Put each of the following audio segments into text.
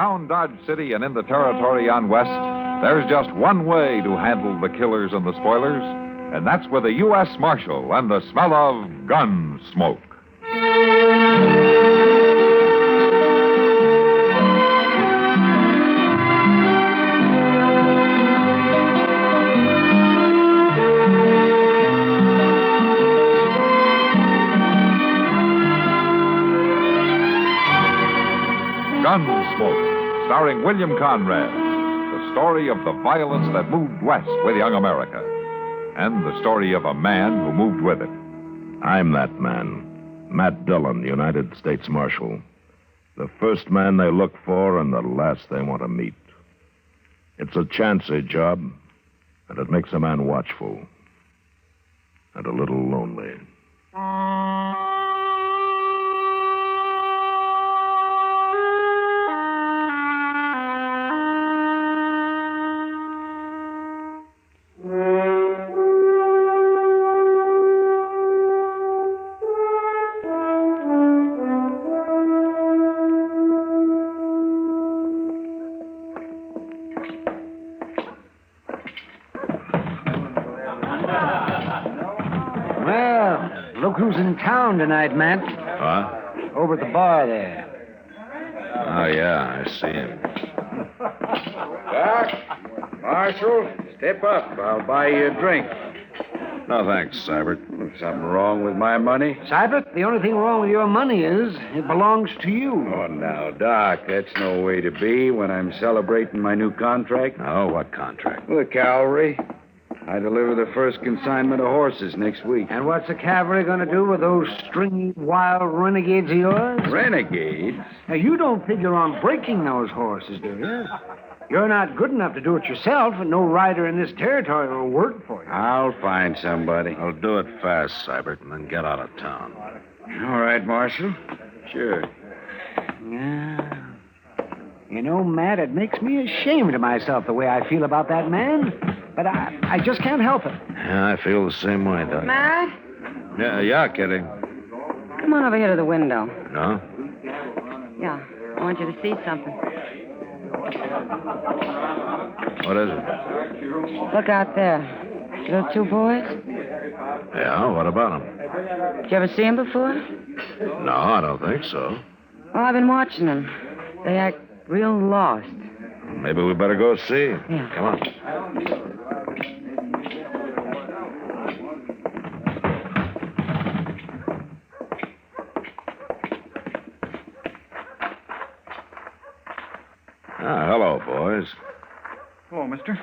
around Dodge City and in the territory on West, there's just one way to handle the killers and the spoilers, and that's with a U.S. Marshal and the smell of gun smoke. Gunsmoke, starring William Conrad, the story of the violence that moved west with young America, and the story of a man who moved with it. I'm that man, Matt Dillon, United States Marshal. The first man they look for and the last they want to meet. It's a chancy job, and it makes a man watchful and a little lonely. Look who's in town tonight, Matt. Huh? Over at the bar there. Oh, yeah, I see him. Doc, Marshal, step up. I'll buy you a drink. No, thanks, Seibert. Something wrong with my money? Seibert, the only thing wrong with your money is it belongs to you. Oh, now, Doc, that's no way to be when I'm celebrating my new contract. Oh, what contract? The cavalry. I deliver the first consignment of horses next week. And what's the cavalry going to do with those stringy, wild renegades of yours? Renegades? Now, you don't figure on breaking those horses, do you? You're not good enough to do it yourself, and no rider in this territory will work for you. I'll find somebody. I'll do it fast, Seibert, and then get out of town. All right, Marshal. Sure. Yeah. You know, Matt, it makes me ashamed of myself the way I feel about that man. But I just can't help it. Yeah, I feel the same way, Doc. Matt? Yeah, Kitty. Come on over here to the window. No? Yeah, I want you to see something. What is it? Look out there. See those two boys? Yeah, what about them? Did you ever see them before? No, I don't think so. Well, I've been watching them. They act real lost. Maybe we better go see. Yeah. Come on. Hello, boys. Hello, mister.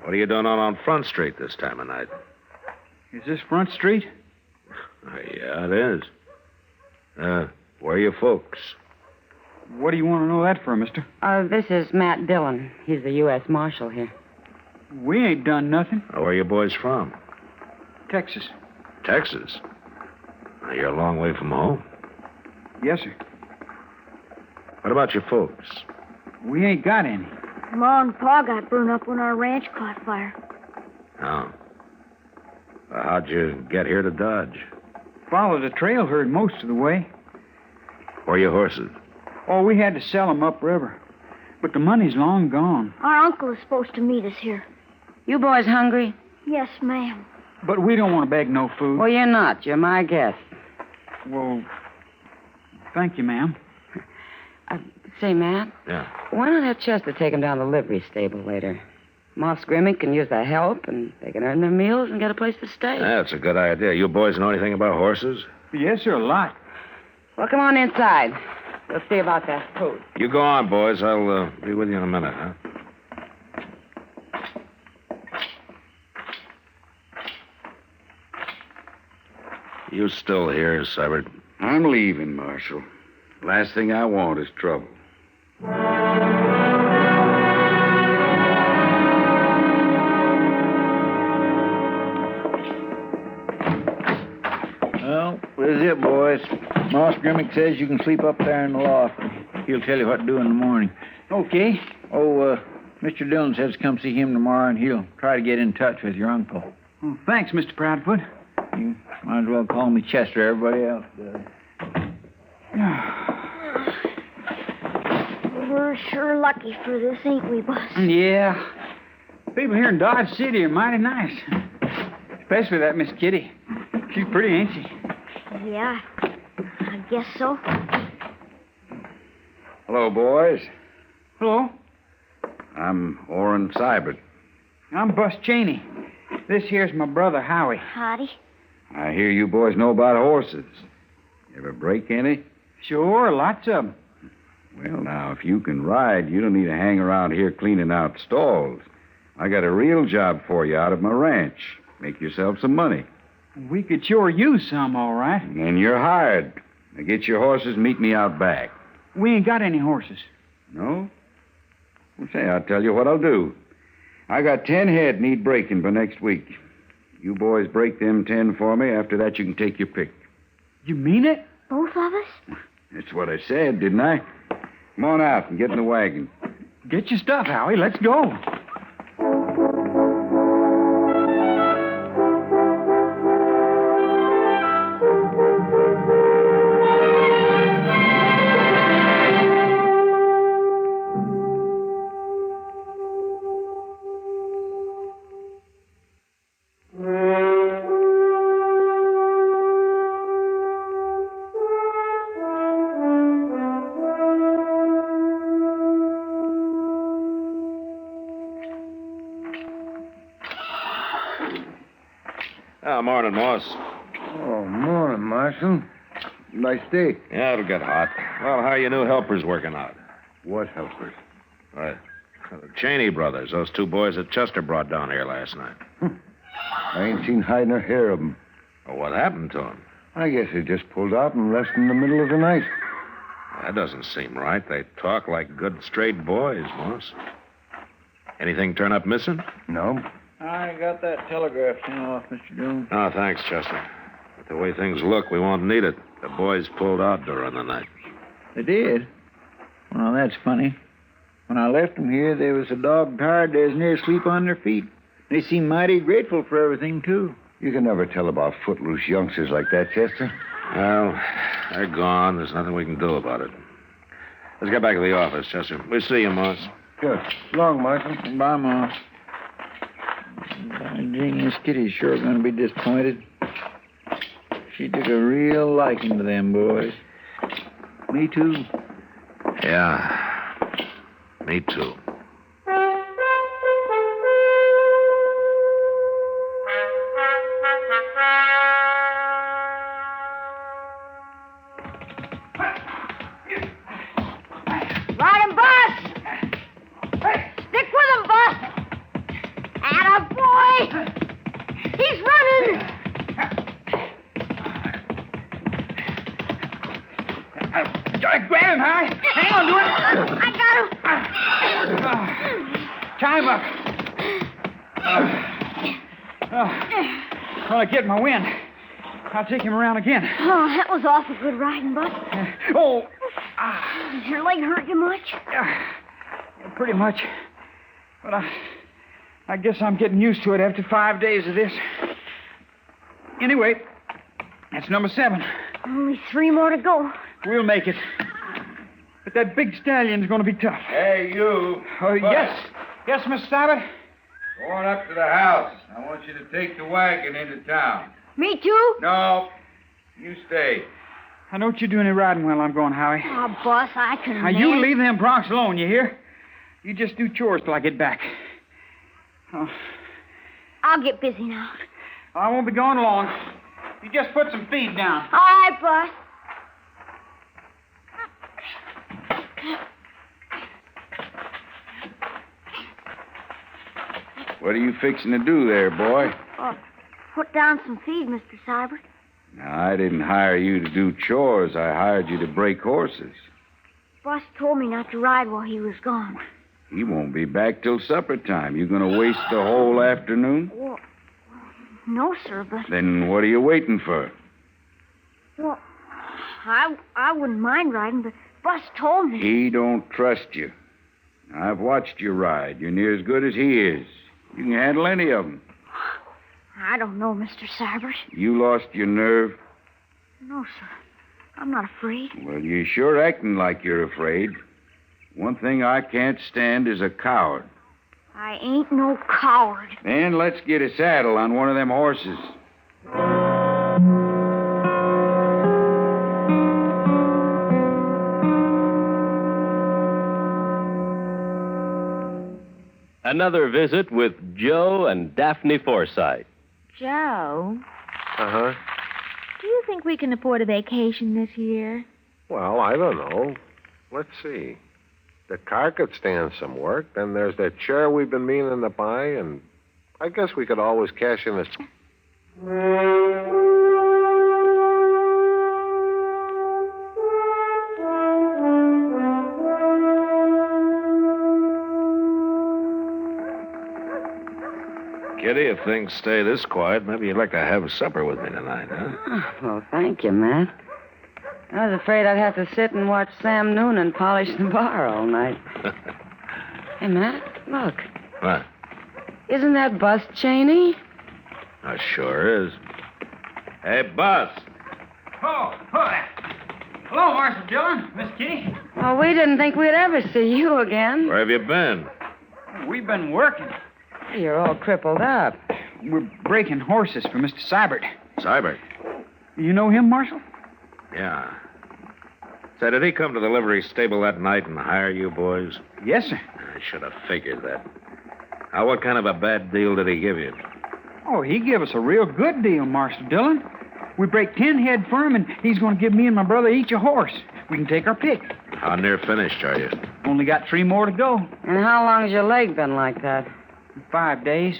What are you doing on Front Street this time of night? Is this Front Street? Yeah, it is. Where are your folks? What do you want to know that for, mister? This is Matt Dillon. He's the U.S. Marshal here. We ain't done nothing. Where are you boys from? Texas. Texas? Now, you're a long way from home. Yes, sir. What about your folks? We ain't got any. Ma and Pa got burned up when our ranch caught fire. Oh. Well, how'd you get here to Dodge? Followed the trail herd most of the way. Where are your horses? Oh, we had to sell them upriver. But the money's long gone. Our uncle is supposed to meet us here. You boys hungry? Yes, ma'am. But we don't want to beg no food. Well, you're not. You're my guest. Well, thank you, ma'am. Say, Matt. Yeah. Why not have Chester take him down to the livery stable later? Moss Grimmick can use the help, and they can earn their meals and get a place to stay. That's a good idea. You boys know anything about horses? Yes, sir, a lot. Well, come on inside. We'll see about that food. You go on, boys. I'll be with you in a minute, huh? You still here, Seibert? I'm leaving, Marshal. Last thing I want is trouble. Well, this is it, boys. Moss Grimmick says you can sleep up there in the loft. He'll tell you what to do in the morning. Okay. Oh, Mr. Dillon says come see him tomorrow, and he'll try to get in touch with your uncle. Well, thanks, Mr. Proudfoot. You might as well call me Chester. Everybody else does. We're sure lucky for this, ain't we, boss? Yeah. People here in Dodge City are mighty nice. Especially that Miss Kitty. She's pretty, ain't she? Yeah, I guess so. Hello, boys. Hello. I'm Orrin Seibert. I'm Bus Cheney. This here's my brother, Howie. Howdy. I hear you boys know about horses. Ever break any? Sure, lots of them. Well, now, if you can ride, you don't need to hang around here cleaning out stalls. I got a real job for you out of my ranch. Make yourself some money. We could sure use some, all right. And you're hired. Now get your horses and meet me out back. We ain't got any horses. No? Well, say, I'll tell you what I'll do. I got 10 head need breaking for next week. You boys break them 10 for me. After that, you can take your pick. You mean it? Both of us? That's what I said, didn't I? Come on out and get in the wagon. Get your stuff, Howie. Let's go. Morning, Moss. Oh, morning, Marshal. Nice day. Yeah, it'll get hot. Well, how are your new helpers working out? What helpers? The Cheney brothers, those two boys that Chester brought down here last night. I ain't seen hide nor hair of them. Well, what happened to them? I guess they just pulled out and left in the middle of the night. That doesn't seem right. They talk like good, straight boys, Moss. Anything turn up missing? No. I got that telegraph thing off, Mr. Jones. Oh, thanks, Chester. But the way things look, we won't need it. The boys pulled out during the night. They did? Well, that's funny. When I left them here, they was so dog tired they was near asleep on their feet. They seemed mighty grateful for everything, too. You can never tell about footloose youngsters like that, Chester. Well, they're gone. There's nothing we can do about it. Let's get back to the office, Chester. We'll see you, Moss. Good. Long, Marshal. Bye, Moss. Dang, this Kitty's sure going to be disappointed. She took a real liking to them boys. Me, too. Yeah, me too. Ride him, boss! Stick with him, boss! Attaboy! He's running! Grab him, Howie. Hang on to it. I got him! Tie him up. Well, I get my wind. I'll take him around again. Oh, that was awful good riding, boss. Oh, Does your leg hurt you much? pretty much. But I guess I'm getting used to it after 5 days of this. Anyway, that's number 7. Only 3 more to go. We'll make it. But that big stallion's going to be tough. Hey, you. Oh, yes. Yes, Miss Sabbath? Go on up to the house. I want you to take the wagon into town. Me too? No, you stay. I don't you do any riding while I'm going, Howie. Oh, boss, I can Now, you leave them broncs alone, you hear? You just do chores till I get back. Oh, I'll get busy now. I won't be gone long. You just put some feed down. All right, boss. What are you fixing to do there, boy? Put down some feed, Mr. Seibert. Now, I didn't hire you to do chores. I hired you to break horses. Boss told me not to ride while he was gone. He won't be back till supper time. You going to waste the whole afternoon? Well, no, sir, but... Then what are you waiting for? Well, I wouldn't mind riding, but Boss told me. He don't trust you. I've watched you ride. You're near as good as he is. You can handle any of them. I don't know, Mr. Seibert. You lost your nerve? No, sir. I'm not afraid. Well, you're sure acting like you're afraid. One thing I can't stand is a coward. I ain't no coward. Then let's get a saddle on one of them horses. Another visit with Joe and Daphne Forsythe. Joe, Uh-huh. do you think we can afford a vacation this year? Well, I don't know. Let's see. The car could stand some work. Then there's that chair we've been meaning to buy, and I guess we could always cash in this. Kitty, if things stay this quiet, maybe you'd like to have supper with me tonight, huh? Oh, well, thank you, Matt. I was afraid I'd have to sit and watch Sam Noonan polish the bar all night. Hey, Matt, look. What? Isn't that Bus Cheney? Sure is. Hey, Bus. Oh, hello, Marshal Dillon, Miss Kitty. Well, we didn't think we'd ever see you again. Where have you been? We've been working. You're all crippled up. We're breaking horses for Mr. Seibert. Seibert? You know him, Marshal? Yeah. Say, did he come to the livery stable that night and hire you boys? Yes, sir. I should have figured that. Now, what kind of a bad deal did he give you? Oh, he gave us a real good deal, Marshal Dillon. We break 10 head for him, and he's going to give me and my brother each a horse. We can take our pick. How near finished are you? Only got 3 more to go. And how long's your leg been like that? 5 days.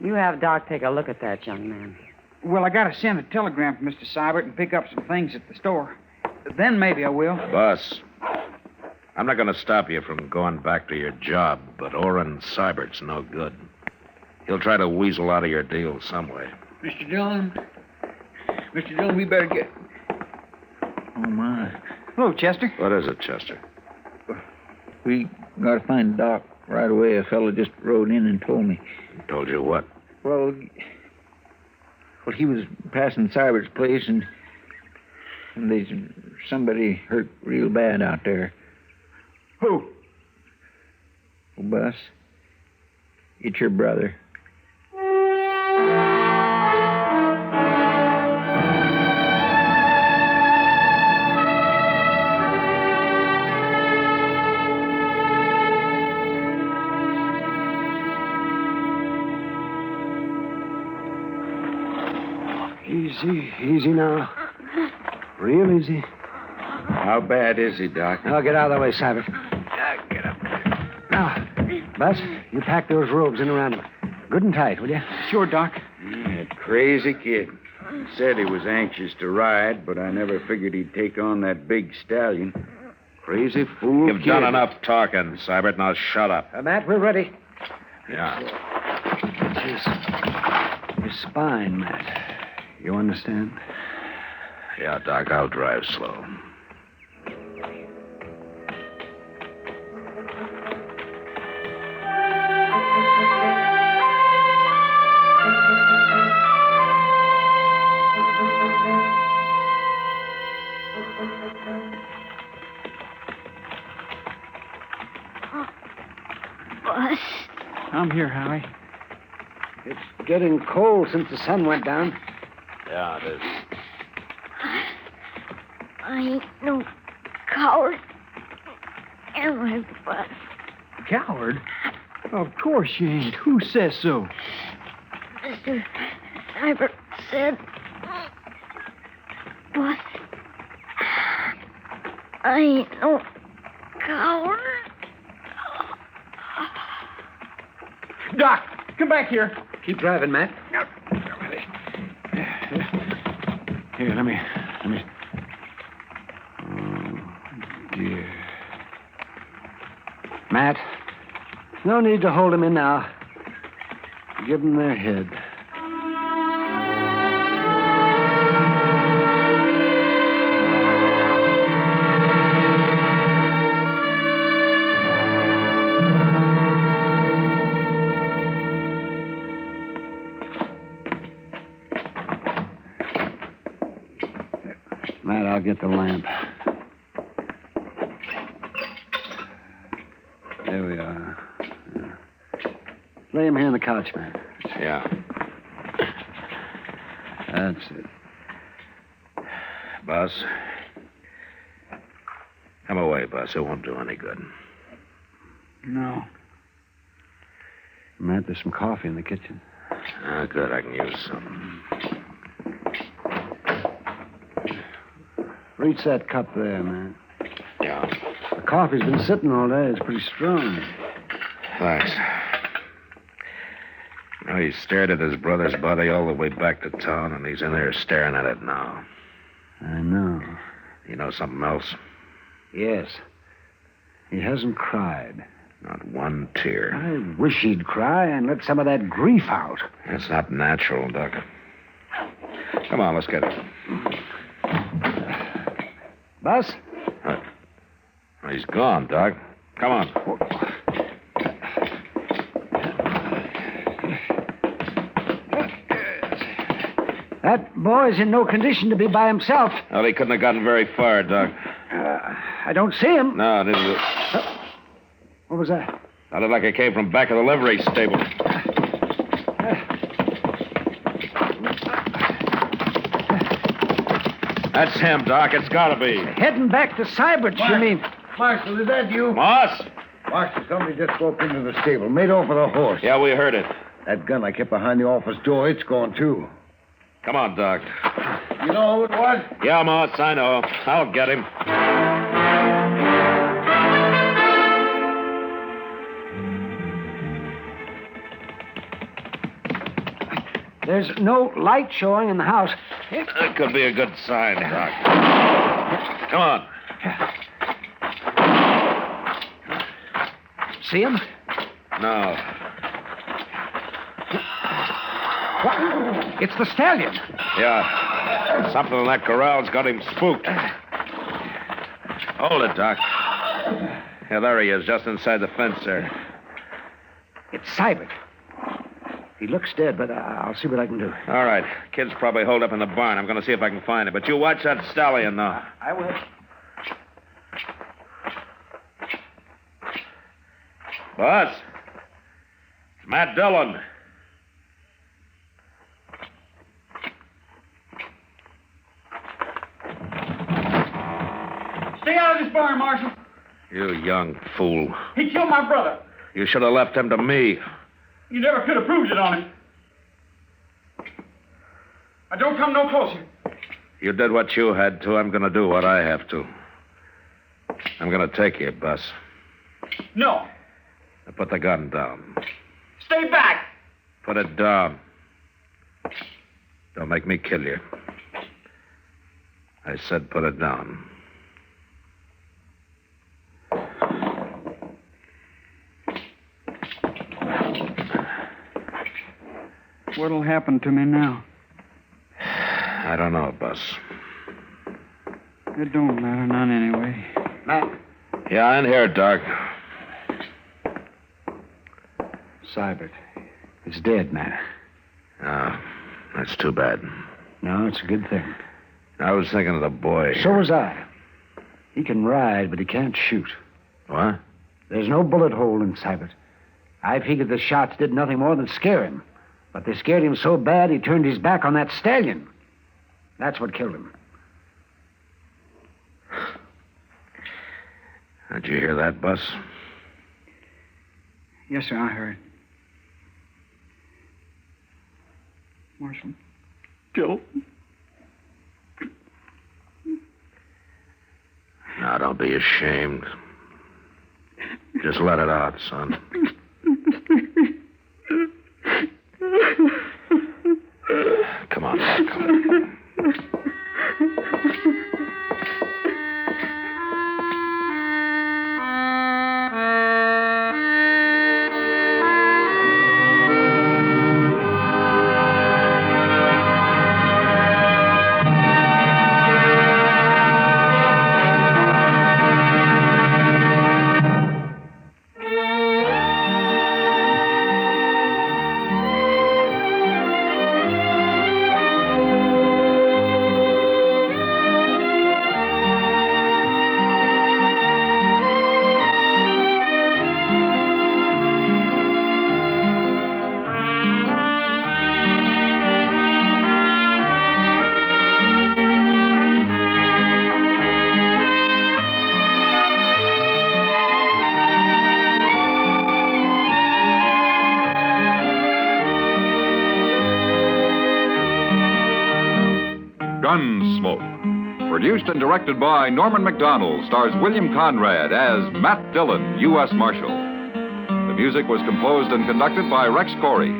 You have Doc take a look at that, young man. Well, I got to send a telegram for Mr. Seibert and pick up some things at the store. Then maybe I will. Bus, I'm not going to stop you from going back to your job, but Orrin Seibert's no good. He'll try to weasel out of your deal some way. Mr. Dillon, we better get... Oh, my. Hello, Chester. What is it, Chester? We got to find Doc right away. A fellow just rode in and told me. Told you what? Well, he was passing Seibert's place, and there's somebody hurt real bad out there. Who? Oh, Bus, it's your brother. Easy now. Real easy. How bad is he, Doc? Now, get out of the way, Seibert. Get up. Now, Bus, you pack those robes in around him. Good and tight, will you? Sure, Doc. That crazy kid. He said he was anxious to ride, but I never figured he'd take on that big stallion. Crazy fool You've kid. done enough talking, Seibert. Now shut up. Matt, we're ready. Yeah. His spine, Matt. You understand? Yeah, Doc, I'll drive slow. Bus. I'm here, Howie. It's getting cold since the sun went down. Yeah, it is. I ain't no coward. Am I, Bus? Coward? Of course you ain't. Who says so? Mr. Seibert said. Bus. I ain't no coward. Doc, come back here. Keep driving, Matt. Here, let me. Oh, dear. Matt, no need to hold him in now. Give them their head. Matt, I'll get the lamp. Lay him here on the couch, man. Yeah. That's it. Boss. Come away, boss. It won't do any good. No. Matt, there's some coffee in the kitchen. Ah, good. I can use some. Reach that cup there, man. Yeah. The coffee's been sitting all day. It's pretty strong. Thanks. You know, he stared at his brother's body all the way back to town, and he's in there staring at it now. I know. You know something else? Yes. He hasn't cried. Not one tear. I wish he'd cry and let some of that grief out. That's not natural, Doc. Come on, let's get it. Bus? He's gone, Doc. Come on. That boy's in no condition to be by himself. Well, he couldn't have gotten very far, Doc. I don't see him. No, it isn't. What was that? Sounded like it came from back of the livery stable. That's him, Doc. It's gotta be. Heading back to Cybert, you mean? Marshal, is that you? Moss? Marshal, somebody just broke into the stable, made off with a horse. Yeah, we heard it. That gun I kept behind the office door, it's gone, too. Come on, Doc. You know who it was? Yeah, Moss, I know. I'll get him. There's no light showing in the house. That could be a good sign, Doc. Come on. See him? No. What? It's the stallion. Yeah. Something in that corral's got him spooked. Hold it, Doc. Yeah, there he is, just inside the fence there. It's Cybert. He looks dead, but I'll see what I can do. All right. Kid's probably holed up in the barn. I'm going to see if I can find him. But you watch that stallion, now. I will. Boss. It's Matt Dillon. Stay out of this barn, Marshal. You young fool. He killed my brother. You should have left him to me. You never could have proved it on him. Now, don't come no closer. You did what you had to. I'm going to do what I have to. I'm going to take you, Bus. No. Now put the gun down. Stay back. Put it down. Don't make me kill you. I said put it down. What'll happen to me now? I don't know, Bus. It don't matter none anyway. Matt. Yeah, in here, Doc. Cybert. It's dead, Matt. Ah, that's too bad. No, it's a good thing. I was thinking of the boy. So was I. He can ride, but he can't shoot. What? There's no bullet hole in Cybert. I figured the shots did nothing more than scare him. But they scared him so bad he turned his back on that stallion. That's what killed him. Did you hear that, Bus? Yes, sir, I heard. Marshal. Joe. Now, don't be ashamed. Just let it out, son. Come on, Doc. Come on. Gunsmoke. Produced and directed by Norman MacDonald, stars William Conrad as Matt Dillon, U.S. Marshal. The music was composed and conducted by Rex Corey.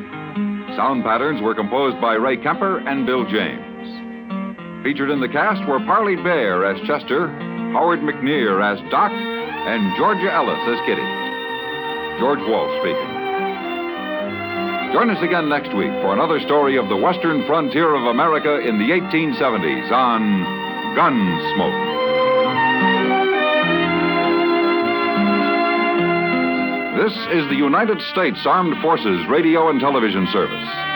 Sound patterns were composed by Ray Kemper and Bill James. Featured in the cast were Parley Bear as Chester, Howard McNear as Doc, and Georgia Ellis as Kitty. George Walsh speaking. Join us again next week for another story of the western frontier of America in the 1870s on Gunsmoke. This is the United States Armed Forces Radio and Television Service.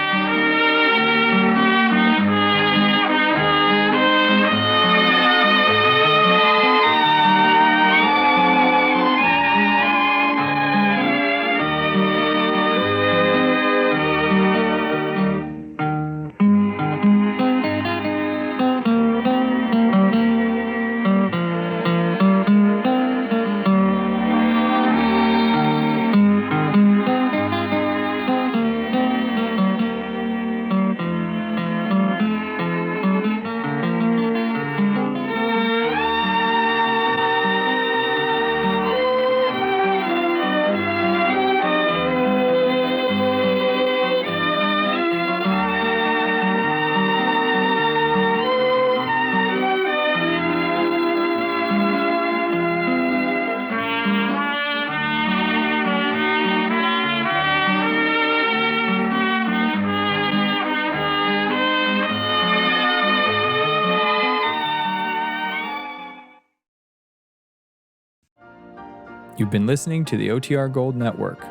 You've been listening to the OTR Gold Network.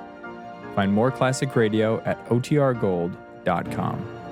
Find more classic radio at otrgold.com.